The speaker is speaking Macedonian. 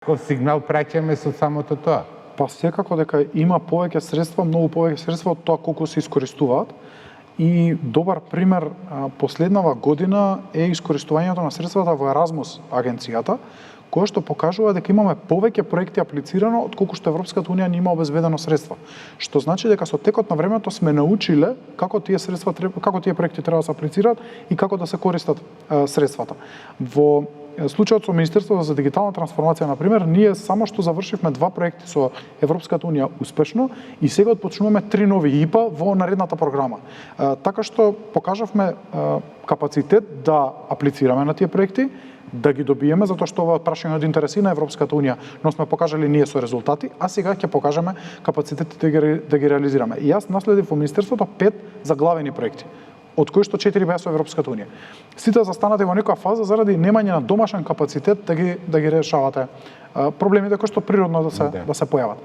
Каков сигнал праќаме со самото тоа? Па секако дека има повеќе средства, многу повеќе средства од тоа колку се искористуваат. И добар пример последнава година е искористувањето на средствата во Еразмус агенцијата, која што покажува дека имаме повеќе проекти аплицирано од колку што Европската унија ни има обезбедено средства. Што значи дека со текот на времето сме научиле како тие средства како тие проекти треба да се аплицираат и како да се користат средствата. Во случајот со Министерството за дигитална трансформација, на пример, ние само што завршивме 2 проекти со Европската унија успешно и сега отпочнуваме 3 нови ИПА во наредната програма. Така што покажавме капацитет да аплицираме на тие проекти, да ги добиеме, затоа што ова прашање од интереси на Европската унија, но сме покажали ние со резултати, а сега ќе покажеме капацитетите да ги реализираме. И јас наследив во Министерството 5 заглавени проекти, од кои што 4 беа со Европската унија. Сите застанате во некоја фаза заради немање на домашен капацитет да ги решавате проблемите кои што природно да се појават.